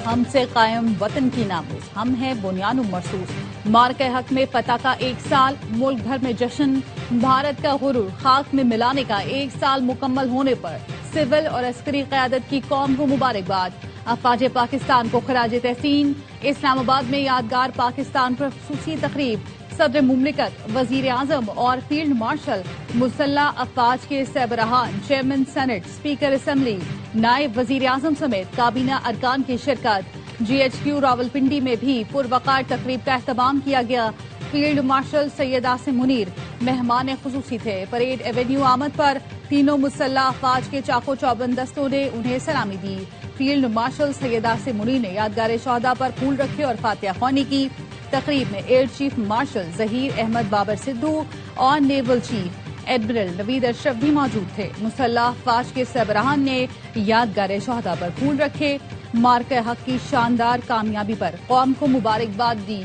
ہم سے قائم وطن کی ناموز، ہم ہیں بنیان مرصوص۔ مارکہ حق میں فتح کا 1 سال، ملک بھر میں جشن۔ بھارت کا غرور خاک میں ملانے کا 1 سال مکمل ہونے پر سول اور عسکری قیادت کی قوم کو مبارکباد۔ افواج پاکستان کو خراج تحسین۔ اسلام آباد میں یادگار پاکستان پر خصوصی تقریب۔ صدر مملکت، وزیر اعظم اور فیلڈ مارشل، مسلح افواج کے سربراہان، چیئرمین سینٹ، اسپیکر اسمبلی، نائب وزیر اعظم سمیت کابینہ ارکان کی شرکت۔ جی ایچ کیو راولپنڈی میں بھی پروقار تقریب کا اہتمام کیا گیا۔ فیلڈ مارشل سید عاصم منیر مہمان خصوصی تھے۔ پریڈ ایونیو آمد پر تینوں مسلح افواج کے چاقو چوبند دستوں نے انہیں سلامی دی۔ فیلڈ مارشل سید عاصم منیر نے یادگار شہداء پر پھول رکھے اور فاتحہ خوانی کی۔ تقریب میں air chief marshal Zaheer Ahmed Babar Sidhu اور نیول چیف ایڈمرل نوید اشرف بھی موجود تھے۔ مسلح افواج کے سربراہان نے یادگار شہداء پر پھول رکھے۔ مارکہ حق کی شاندار کامیابی پر قوم کو مبارکباد دی۔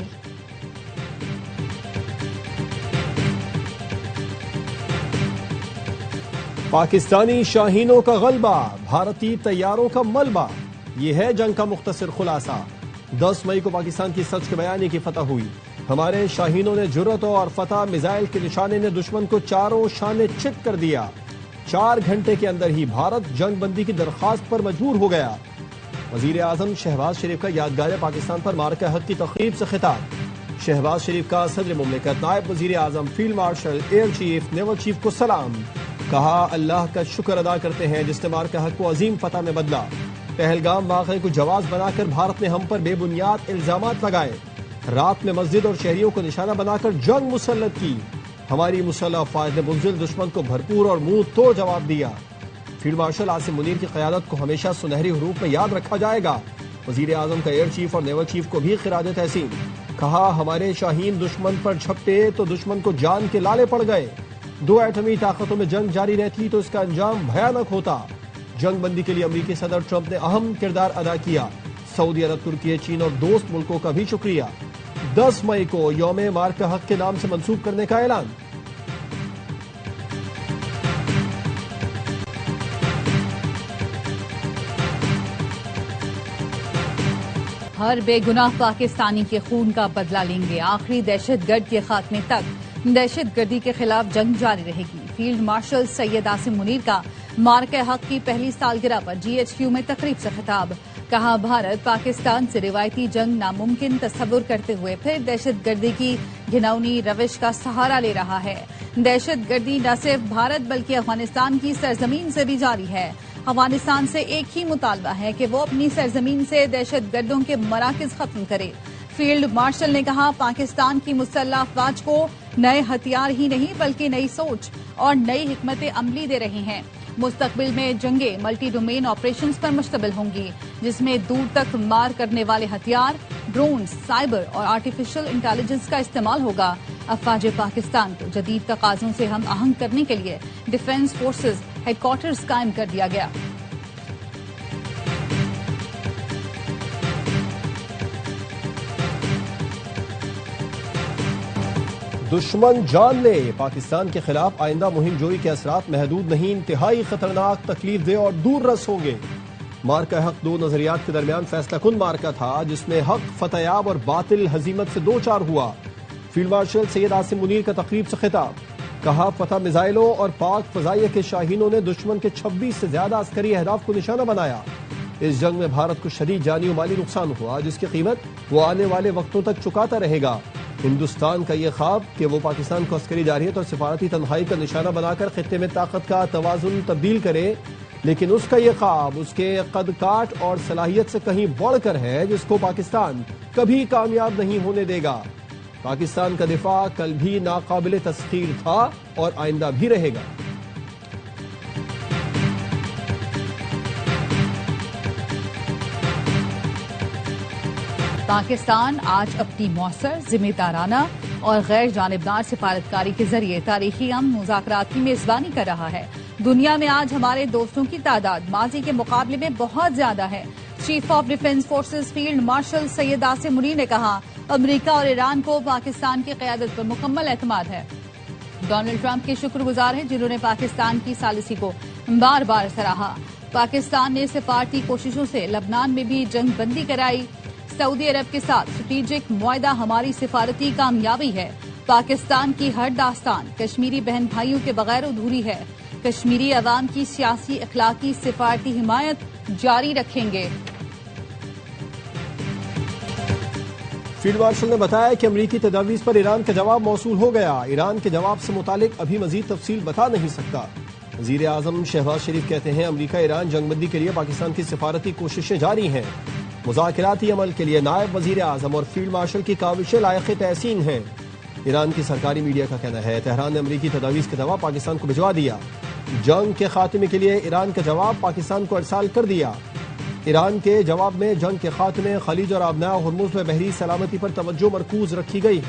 پاکستانی شاہینوں کا غلبہ، بھارتی طیاروں کا ملبہ، یہ ہے جنگ کا مختصر خلاصہ۔ 10 مئی کو پاکستان کی سچ کے بیانی کی فتح ہوئی۔ ہمارے شاہینوں نے جرأت اور فتح میزائل کے نشانے نے دشمن کو چاروں شانے چت کر دیا۔ 4 گھنٹے کے اندر ہی بھارت جنگ بندی کی درخواست پر مجبور ہو گیا۔ وزیر اعظم شہباز شریف کا یادگار پاکستان پر مارکہ حق کی تقریب سے خطاب۔ شہباز شریف کا صدر مملکت، نائب وزیر اعظم، field marshal, air chief, naval chief کو سلام۔ کہا اللہ کا شکر ادا کرتے ہیں جس نے مارکہ حق کو عظیم فتح میں بدلا۔ پہلگام واقعے کو جواز بنا کر بھارت نے ہم پر بے بنیاد الزامات لگائے۔ رات میں مسجد اور شہریوں کو نشانہ بنا کر جنگ مسلط کی۔ ہماری مسلح افواج نے بزدل دشمن کو بھرپور اور منہ توڑ جواب دیا۔ فیلڈ مارشل عاصم منیر کی قیادت کو ہمیشہ سنہری حروف میں یاد رکھا جائے گا۔ وزیر اعظم کا ایئر چیف اور نیول چیف کو بھی خراج تحسین۔ کہا ہمارے شاہین دشمن پر جھپٹے تو دشمن کو جان کے لالے پڑ گئے۔ 2 ایٹمی طاقتوں میں جنگ جاری رہتی تو اس کا انجام بھیانک ہوتا۔ جنگ بندی کے لیے امریکی صدر ٹرمپ نے اہم کردار ادا کیا۔ سعودی عرب، ترکی، چین اور دوست ملکوں کا بھی شکریہ۔ 10 مئی کو یوم مارکہ حق کے نام سے منسوخ کرنے کا اعلان۔ ہر بے گناہ پاکستانی کے خون کا بدلہ لیں گے، آخری دہشت گرد کے خاتمے تک دہشت گردی کے خلاف جنگ جاری رہے گی۔ فیلڈ مارشل سید عاصم منیر کا مارکہ حق کی پہلی سالگرہ پر جی ایچ کیو میں تقریب سے خطاب۔ کہا بھارت پاکستان سے روایتی جنگ ناممکن تصور کرتے ہوئے پھر دہشت گردی کی گھناؤنی روش کا سہارا لے رہا ہے۔ دہشت گردی نہ صرف بھارت بلکہ افغانستان کی سرزمین سے بھی جاری ہے۔ افغانستان سے ایک ہی مطالبہ ہے کہ وہ اپنی سرزمین سے دہشت گردوں کے مراکز ختم کرے۔ فیلڈ مارشل نے کہا پاکستان کی مسلح افواج کو نئے ہتھیار ہی نہیں بلکہ نئی سوچ اور نئی حکمت عملی دے رہے ہیں۔ مستقبل میں جنگیں ملٹی ڈومین آپریشنز پر مشتمل ہوں گی، جس میں دور تک مار کرنے والے ہتھیار، ڈرونز، سائبر اور آرٹیفیشل انٹیلیجنس کا استعمال ہوگا۔ افواج پاکستان کو جدید تقاضوں سے ہم آہنگ کرنے کے لیے ڈیفنس فورسز ہیڈ کوارٹرز قائم کر دیا گیا۔ دشمن جان لے، پاکستان کے خلاف آئندہ مہم جوئی کے اثرات محدود نہیں، انتہائی خطرناک، تکلیف دہ اور دور رس ہوں گے۔ مارکہ حق 2 نظریات کے درمیان فیصلہ کن مارکہ تھا جس میں حق فتح یاب اور باطل ہزیمت سے دوچار ہوا۔ فیلڈ مارشل سید عاصم منیر کا تقریب سے خطاب۔ کہا فتح میزائلوں اور پاک فضائیہ کے شاہینوں نے دشمن کے 26 سے زیادہ عسکری اہداف کو نشانہ بنایا۔ اس جنگ میں بھارت کو شدید جانی و مالی نقصان ہوا جس کی قیمت وہ آنے والے وقتوں تک چکاتا رہے گا۔ ہندوستان کا یہ خواب کہ وہ پاکستان کو عسکری جارحیت اور سفارتی تنہائی کا نشانہ بنا کر خطے میں طاقت کا توازن تبدیل کرے، لیکن اس کا یہ خواب اس کے قد کاٹ اور صلاحیت سے کہیں بڑھ کر ہے جس کو پاکستان کبھی کامیاب نہیں ہونے دے گا۔ پاکستان کا دفاع کل بھی ناقابل تسخیر تھا اور آئندہ بھی رہے گا۔ پاکستان آج اپنی مؤثر، ذمہ دارانہ اور غیر جانبدار سفارتکاری کے ذریعے تاریخی امن مذاکرات کی میزبانی کر رہا ہے۔ دنیا میں آج ہمارے دوستوں کی تعداد ماضی کے مقابلے میں بہت زیادہ ہے۔ Chief of defence forces field marshal Syed Asim Munir نے کہا امریکہ اور ایران کو پاکستان کی قیادت پر مکمل اعتماد ہے۔ ڈونلڈ ٹرمپ کے شکر گزار ہیں جنہوں نے پاکستان کی ثالثی کو بار بار سراہا۔ پاکستان نے سفارتی کوششوں سے لبنان میں بھی جنگ بندی کرائی. سعودی عرب کے ساتھ اسٹریٹجک معاہدہ ہماری سفارتی کامیابی ہے. پاکستان کی ہر داستان کشمیری بہن بھائیوں کے بغیر ادھوری ہے. کشمیری عوام کی سیاسی اخلاقی سفارتی حمایت جاری رکھیں گے. فیلڈ مارشل نے بتایا کہ امریکی تجاویز پر ایران کا جواب موصول ہو گیا. ایران کے جواب سے متعلق ابھی مزید تفصیل بتا نہیں سکتا. وزیر اعظم شہباز شریف کہتے ہیں امریکہ ایران جنگ بندی کے لیے پاکستان کی سفارتی کوششیں جاری ہیں. مذاکراتی عمل کے لیے نائب وزیر اعظم اور فیلڈ مارشل کی کاوشیں لائق تحسین ہیں. ایران کی سرکاری میڈیا کا کہنا ہے تہران نے امریکی تجاویز کا جواب پاکستان کو بھجوا دیا. جنگ کے خاتمے کے لیے ایران کا جواب پاکستان کو ارسال کر دیا. ایران کے جواب میں جنگ کے خاتمے، خلیج اور آبناء ہرمز میں بحری سلامتی پر توجہ مرکوز رکھی گئی.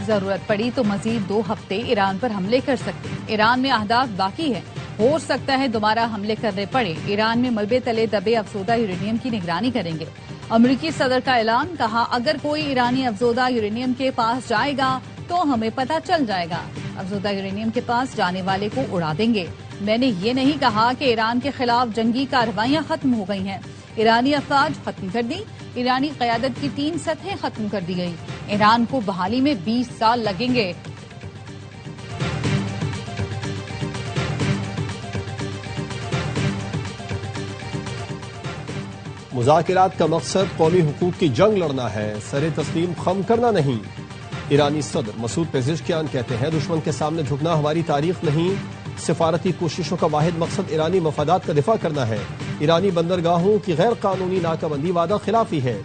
ضرورت پڑی تو مزید 2 ہفتے ایران پر حملے کر سکتے ہیں. ایران میں اہداف باقی ہے، ہو سکتا ہے دوبارہ حملے کرنے پڑے. ایران میں ملبے تلے دبے افزودہ یورینیم کی نگرانی کریں گے. امریکی صدر کا اعلان، کہا اگر کوئی ایرانی افزودہ یورینیم کے پاس جائے گا تو ہمیں پتہ چل جائے گا. افزودہ یورینیم کے پاس جانے والے کو اڑا دیں گے. میں نے یہ نہیں کہا کہ ایران کے خلاف جنگی کارروائیاں ختم ہو گئی ہیں. ایرانی افواج ختم کر دی. ایرانی قیادت کی 3 سطحیں ختم کر دی گئی. ایران کو بحالی میں 20 سال لگیں گے. مذاکرات کا مقصد قومی حقوق کی جنگ لڑنا ہے، سر تسلیم خم کرنا نہیں. ایرانی صدر مسعود پزشکیان کہتے ہیں دشمن کے سامنے جھکنا ہماری تاریخ نہیں. سفارتی کوششوں کا واحد مقصد ایرانی مفادات کا دفاع کرنا ہے. ایرانی بندرگاہوں کی غیر قانونی ناکہ بندی وعدہ خلافی ہے.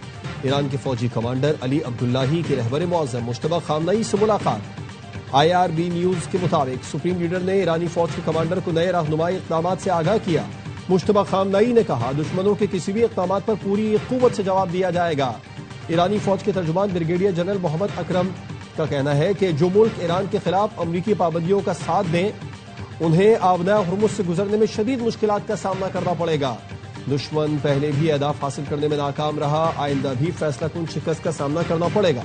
ایران کے فوجی کمانڈر علی عبداللہی کے رہبر معظم مشتبہ خامنئی سے ملاقات. IRB نیوز کے مطابق سپریم لیڈر نے ایرانی فوج کے کمانڈر کو نئے رہنمائی اقدامات سے آگاہ کیا. مشتبہ خامنئی نے کہا دشمنوں کے کسی بھی اقدامات پر پوری قوت سے جواب دیا جائے گا. ایرانی فوج کے ترجمان بریگیڈیئر جنرل محمد اکرم کا کہنا ہے کہ جو ملک ایران کے خلاف امریکی پابندیوں کا ساتھ دیں انہیں آبناء ہرمز سے گزرنے میں شدید مشکلات کا سامنا کرنا پڑے گا. دشمن پہلے بھی اہداف حاصل کرنے میں ناکام رہا، آئندہ بھی فیصلہ کن شکست کا سامنا کرنا پڑے گا.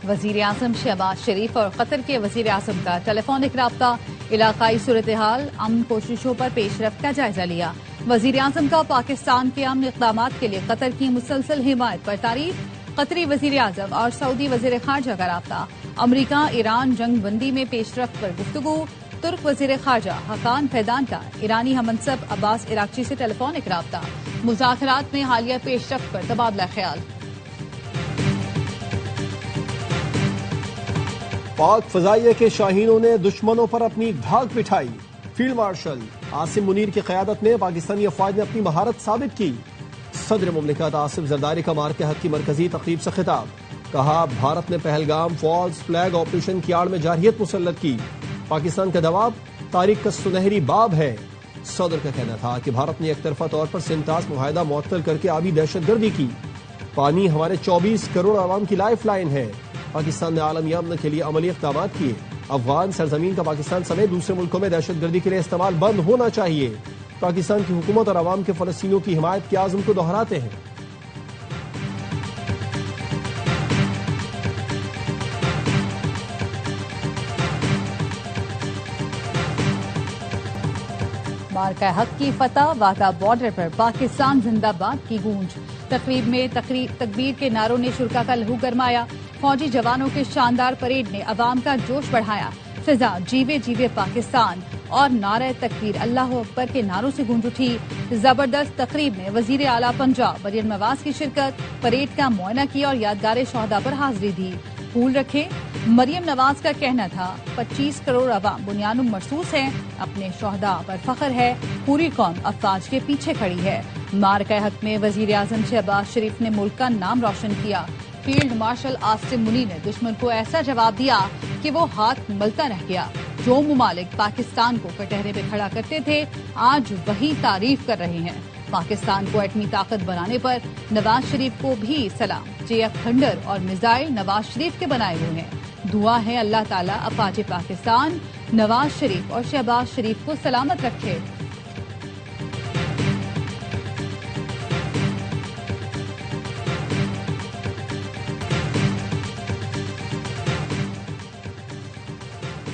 وزیر اعظم شہباز شریف اور قطر کے وزیر اعظم کا ٹیلی فونک رابطہ. علاقائی صورتحال، امن کوششوں پر پیش رفت کا جائزہ لیا. وزیر اعظم کا پاکستان کے امن اقدامات کے لیے قطر کی مسلسل حمایت پر تعریف. قطری وزیر اعظم اور سعودی وزیر خارجہ کا رابطہ. امریکہ ایران جنگ بندی میں پیش رفت پر گفتگو. ترک وزیر خارجہ حقان فیدان کا ایرانی ہم منصب عباس عراقچی سے ٹیلی فونک رابطہ. مذاکرات میں حالیہ پیش رفت پر تبادلہ خیال. پاک فضائیہ کے شاہینوں نے دشمنوں پر اپنی دھاک بٹھائی. فیلڈ مارشل عاصم منیر کی قیادت میں پاکستانی افواج نے اپنی مہارت ثابت کی. صدر مملکت آصف زرداری کا مارکے حق کی مرکزی تقریب سے خطاب. کہا بھارت نے پہلگام فالس فلیگ آپریشن کی آڑ میں جارحیت مسلط کی. پاکستان کا جواب تاریخ کا سنہری باب ہے. صدر کا کہنا تھا کہ بھارت نے ایک طرفہ طور پر سنتاس معاہدہ معطل کر کے آبی دہشت گردی کی. پانی ہمارے 24 کروڑ عوام کی لائف لائن ہے. پاکستان نے عالمی امن کے لیے عملی اقدامات کیے. افغان سرزمین کا پاکستان سمیت دوسرے ملکوں میں دہشت گردی کے لیے استعمال بند ہونا چاہیے. پاکستان کی حکومت اور عوام کے فلسطینیوں کی حمایت کے عزم کو دہراتے ہیں. مارکہ حق کی فتح، واقع بارڈر پر پاکستان زندہ باد کی گونج. تقریب میں تکبیر کے نعروں نے شرکا کا لہو گرمایا. فوجی جوانوں کے شاندار پریڈ نے عوام کا جوش بڑھایا. فضا جیوے جیوے پاکستان اور نعرہ تکبیر اللہ اکبر کے نعروں سے گونج اٹھی. زبردست تقریب میں وزیر اعلیٰ پنجاب مریم نواز کی شرکت، پریڈ کا معائنہ کیا اور یادگار شہداء پر حاضری دی. پھول رکھے. مریم نواز کا کہنا تھا 25 کروڑ عوام بنیاد مرصوص ہیں، اپنے شہداء پر فخر ہے، پوری قوم افواج کے پیچھے کھڑی ہے. مارکہ حق میں وزیر اعظم شہباز شریف نے ملک کا نام روشن کیا. فیلڈ مارشل عاصم منیر نے دشمن کو ایسا جواب دیا کہ وہ ہاتھ ملتا رہ گیا. جو ممالک پاکستان کو کٹہرے پہ کھڑا کرتے تھے آج وہی تعریف کر رہے ہیں. پاکستان کو ایٹمی طاقت بنانے پر نواز شریف کو بھی سلام. JF تھنڈر اور میزائل نواز شریف کے بنائے ہوئے ہیں. دعا ہے اللہ تعالیٰ افواج پاکستان نواز شریف اور شہباز شریف کو سلامت رکھے۔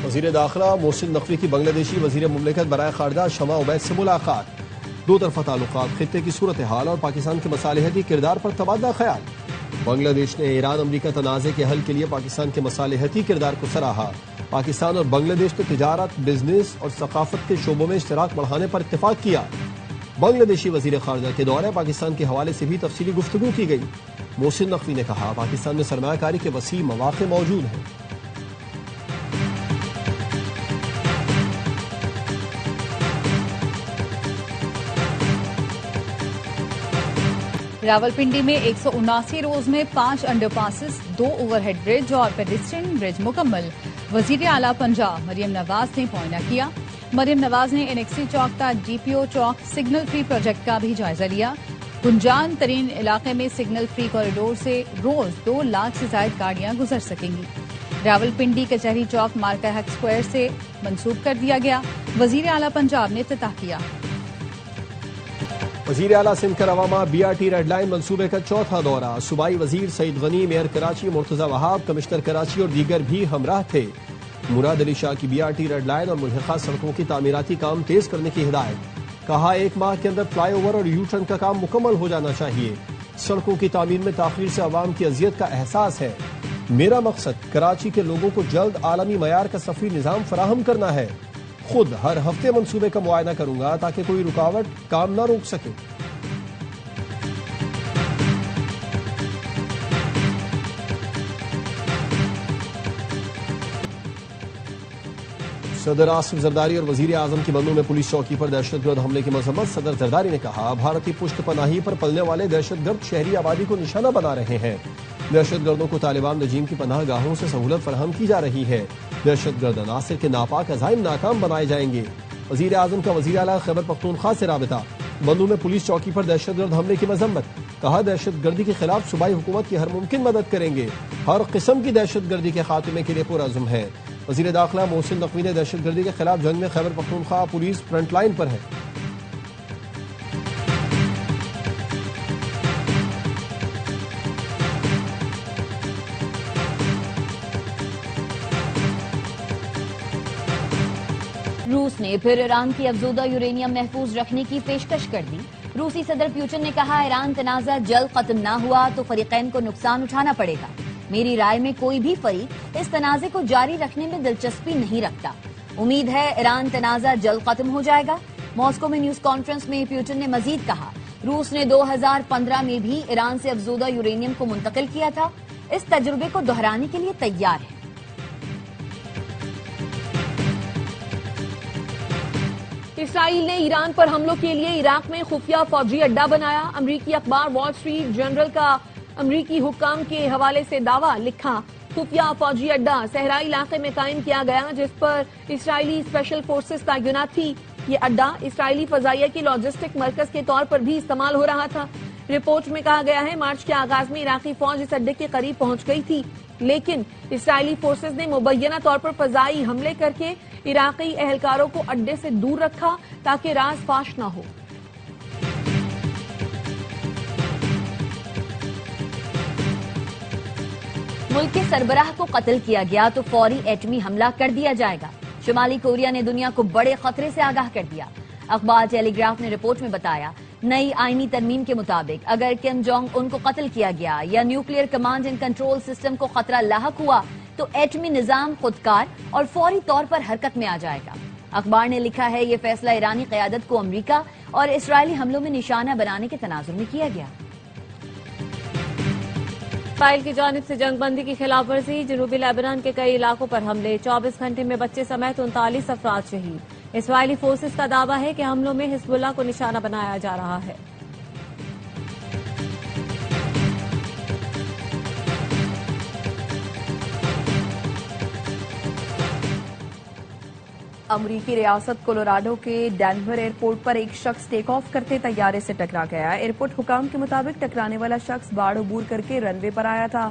وزیر داخلہ محسن نقوی کی بنگلہ دیشی وزیر مملکت برائے خارجہ شمع عبید سے ملاقات، دو طرفہ تعلقات، خطے کی صورتحال اور پاکستان کے مصالحتی کردار پر تبادلہ خیال۔ بنگلہ دیش نے ایران امریکہ تنازع کے حل کے لیے پاکستان کے مصالحتی کردار کو سراہا۔ پاکستان اور بنگلہ دیش نے تجارت، بزنس اور ثقافت کے شعبوں میں اشتراک بڑھانے پر اتفاق کیا۔ بنگلہ دیشی وزیر خارجہ کے دورے پاکستان کے حوالے سے بھی تفصیلی گفتگو کی گئی۔ محسن نقوی نے کہا پاکستان میں سرمایہ کاری کے وسیع مواقع موجود ہیں۔ راولپنڈی میں 179 روز میں 5 انڈر پاسز، 2 اوور ہیڈ برج اور پیڈسٹرین برج مکمل۔ وزیر اعلیٰ پنجاب مریم نواز نے معائنہ کیا۔ مریم نواز نے انیکسی چوک تا ڈی پی او چوک سگنل فری پروجیکٹ کا بھی جائزہ لیا۔ گنجان ترین علاقے میں سگنل فری کوریڈور سے روز 2 لاکھ سے زائد گاڑیاں گزر سکیں گی۔ راولپنڈی کچہری چوک مارکا حق اسکوائر سے منسوخ کر دیا گیا۔ وزیر اعلیٰ پنجاب نے افتتاح کیا۔ وزیر اعلیٰ سندھ کا رواما B R T red line منصوبے کا چوتھا دورہ، صوبائی وزیر سعید غنی، میئر کراچی مرتضی وہاب، کمشنر کراچی اور دیگر بھی ہمراہ تھے۔ مراد علی شاہ کی B R T red line اور ملحقہ سڑکوں کی تعمیراتی کام تیز کرنے کی ہدایت، کہا 1 ماہ کے اندر فلائی اوور اور یو ٹرن کا کام مکمل ہو جانا چاہیے۔ سڑکوں کی تعمیر میں تاخیر سے عوام کی اذیت کا احساس ہے۔ میرا مقصد کراچی کے لوگوں کو جلد عالمی معیار کا سفری نظام فراہم کرنا ہے۔ خود ہر ہفتے منصوبے کا معائنہ کروں گا تاکہ کوئی رکاوٹ کام نہ روک سکے۔ صدر آصف زرداری اور وزیر اعظم کی بندوں میں پولیس چوکی پر دہشت گرد حملے کی مذمت۔ صدر زرداری نے کہا بھارتی پشت پناہی پر پلنے والے دہشت گرد شہری آبادی کو نشانہ بنا رہے ہیں۔ دہشت گردوں کو طالبان رجیم کی پناہ گاہوں سے سہولت فراہم کی جا رہی ہے۔ دہشت گرد عناصر کے ناپاک عزائم ناکام بنائے جائیں گے۔ وزیر اعظم کا وزیر اعلیٰ خیبر پختونخوا سے رابطہ، بندوں میں پولیس چوکی پر دہشت گرد حملے کی مذمت، کہا دہشت گردی کے خلاف صوبائی حکومت کی ہر ممکن مدد کریں گے، ہر قسم کی دہشت گردی کے خاتمے کے لیے پرعزم ہے۔ وزیر داخلہ محسن نقوی نے دہشت گردی کے خلاف جنگ میں Khyber Pakhtunkhwa police front line پر ہے۔ روس نے پھر ایران کی افزودہ یورینیم محفوظ رکھنے کی پیشکش کر دی۔ روسی صدر پیوٹن نے کہا ایران تنازع جلد ختم نہ ہوا تو فریقین کو نقصان اٹھانا پڑے گا۔ میری رائے میں کوئی بھی فریق اس تنازع کو جاری رکھنے میں دلچسپی نہیں رکھتا۔ امید ہے ایران تنازع جلد ختم ہو جائے گا۔ ماسکو میں نیوز کانفرنس میں پیوٹن نے مزید کہا روس نے 2015 میں بھی ایران سے افزودہ یورینیم کو منتقل کیا تھا، اس تجربے کو دہرانے کے لیے تیار ہے۔ اسرائیل نے ایران پر حملوں کے لیے عراق میں خفیہ فوجی اڈا بنایا۔ امریکی اخبار وال اسٹریٹ جرنل کا امریکی حکام کے حوالے سے دعویٰ لکھا خفیہ فوجی اڈا صحرائی علاقے میں قائم کیا گیا جس پر اسرائیلی اسپیشل فورسز تعینات تھی۔ یہ اڈا اسرائیلی فضائیہ کے لاجسٹک مرکز کے طور پر بھی استعمال ہو رہا تھا۔ رپورٹ میں کہا گیا ہے مارچ کے آغاز میں عراقی فوج اس اڈے کے قریب پہنچ گئی تھی، لیکن اسرائیلی فورسز نے مبینہ طور پر فضائی حملے کر کے عراقی اہلکاروں کو اڈے سے دور رکھا تاکہ راز فاش نہ ہو۔ ملک کے سربراہ کو قتل کیا گیا تو فوری ایٹمی حملہ کر دیا جائے گا۔ شمالی کوریا نے دنیا کو بڑے خطرے سے آگاہ کر دیا۔ اخبار ٹیلی گراف نے رپورٹ میں بتایا نئی آئینی ترمیم کے مطابق اگر کم جونگ ان کو قتل کیا گیا یا nuclear command and control system کو خطرہ لاحق ہوا تو ایٹمی نظام خودکار اور فوری طور پر حرکت میں آ جائے گا۔ اخبار نے لکھا ہے یہ فیصلہ ایرانی قیادت کو امریکہ اور اسرائیلی حملوں میں نشانہ بنانے کے تناظر میں کیا گیا۔ اسرائیل کی جانب سے جنگ بندی کی خلاف ورزی، جنوبی لیبنان کے کئی علاقوں پر حملے، 24 گھنٹے میں بچے سمیت 39 افراد شہید۔ اسرائیلی فورسز کا دعویٰ ہے کہ حملوں میں حزب اللہ کو نشانہ بنایا جا رہا ہے۔ امریکی ریاست کولوراڈو کے ڈینور ایئرپورٹ پر ایک شخص ٹیک آف کرتے طیارے سے ٹکرا گیا۔ ایئرپورٹ حکام کے مطابق ٹکرانے والا شخص باڑ عبور کر کے رن وے پر آیا تھا۔